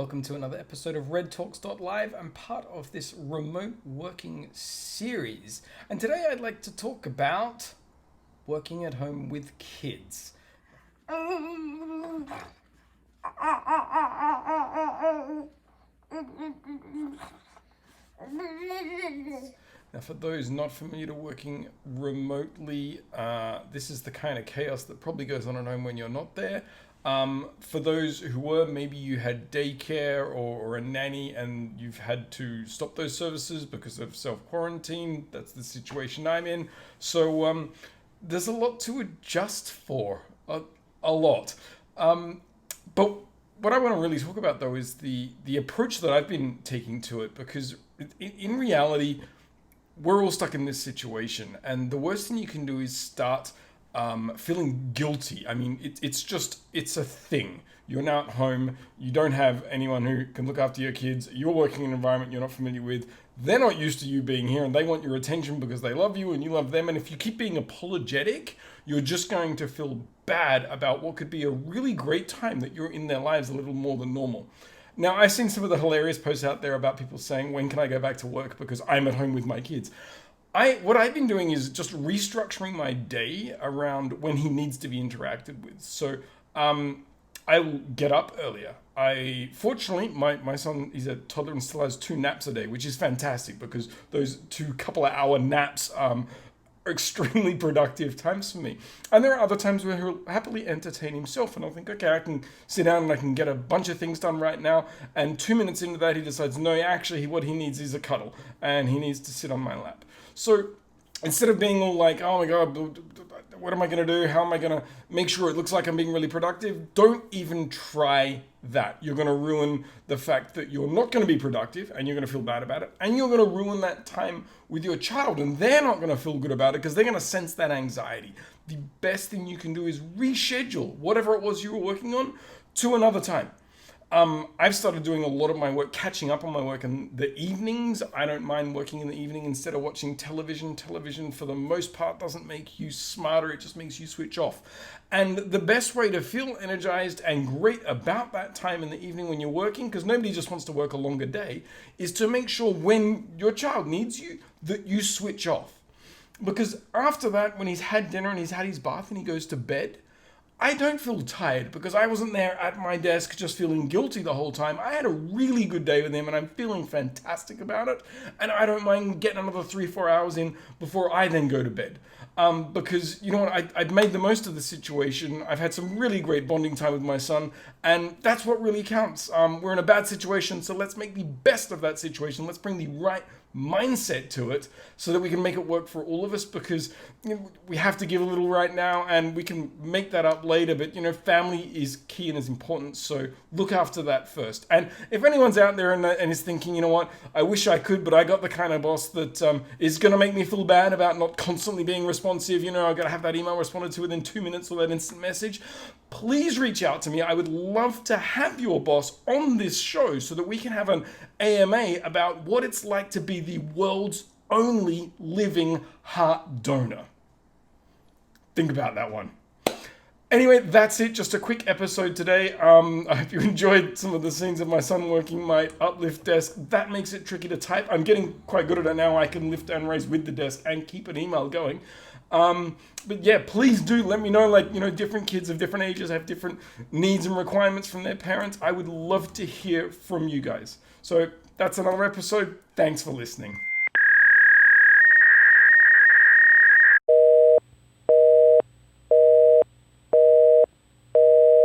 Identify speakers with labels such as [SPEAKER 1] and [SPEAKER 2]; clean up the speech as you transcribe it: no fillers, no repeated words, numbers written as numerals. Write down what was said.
[SPEAKER 1] welcome to another episode of REDtalks.live. I'm part of this remote working series, and today I'd like to talk about working at home with kids. Now, for those not familiar to working remotely, this is the kind of chaos that probably goes on at home when you're not there. For those who were, maybe you had daycare or a nanny and you've had to stop those services because of self-quarantine. That's the situation I'm in. So there's a lot to adjust for, a lot. But what I want to really talk about, though, is the approach that I've been taking to it, because in reality, we're all stuck in this situation, and the worst thing you can do is start feeling guilty. I mean, it's a thing. You're now at home, you don't have anyone who can look after your kids, you're working in an environment you're not familiar with, they're not used to you being here, and they want your attention because they love you and you love them, and if you keep being apologetic, you're just going to feel bad about what could be a really great time that you're in their lives a little more than normal. Now, I've seen some of the hilarious posts out there about people saying, when can I go back to work because I'm at home with my kids? What I've been doing is just restructuring my day around when he needs to be interacted with. So I'll get up earlier. Fortunately, my son is a toddler and still has 2 naps a day, which is fantastic because those 2 couple of hour naps are extremely productive times for me. And there are other times where he'll happily entertain himself and I'll think, okay, I can sit down and I can get a bunch of things done right now. And 2 minutes into that, he decides, no, actually what he needs is a cuddle and he needs to sit on my lap. So instead of being all like, oh my God, what am I going to do? How am I going to make sure it looks like I'm being really productive? Don't even try that. You're going to ruin the fact that you're not going to be productive and you're going to feel bad about it. And you're going to ruin that time with your child and they're not going to feel good about it because they're going to sense that anxiety. The best thing you can do is reschedule whatever it was you were working on to another time. I've started doing a lot of my work, catching up on my work in the evenings. I don't mind working in the evening instead of watching television. Television, for the most part, doesn't make you smarter. It just makes you switch off. And the best way to feel energized and great about that time in the evening when you're working, because nobody just wants to work a longer day, is to make sure when your child needs you, that you switch off. Because after that, when he's had dinner and he's had his bath and he goes to bed, I don't feel tired because I wasn't there at my desk just feeling guilty the whole time. I had a really good day with him and I'm feeling fantastic about it. And I don't mind getting another 3-4 hours in before I then go to bed. Because, you know what, I've made the most of the situation. I've had some really great bonding time with my son. And that's what really counts. We're in a bad situation, so let's make the best of that situation. Let's bring the right mindset to it so that we can make it work for all of us, because we have to give a little right now and we can make that up later, but family is key and is important, so look after that first. And if anyone's out there and is thinking, you know what, I wish I could, but I got the kind of boss that is going to make me feel bad about not constantly being responsive, I got to have that email responded to within 2 minutes or that instant message, please reach out to me. I would love to have your boss on this show so that we can have an AMA about what it's like to be the world's only living heart donor. Think about that one. Anyway, that's it. Just a quick episode today. I hope you enjoyed some of the scenes of my son working my uplift desk. That makes it tricky to type. I'm getting quite good at it now. I can lift and raise with the desk and keep an email going. But yeah, please do let me know, different kids of different ages have different needs and requirements from their parents. I would love to hear from you guys. So that's another episode. Thanks for listening.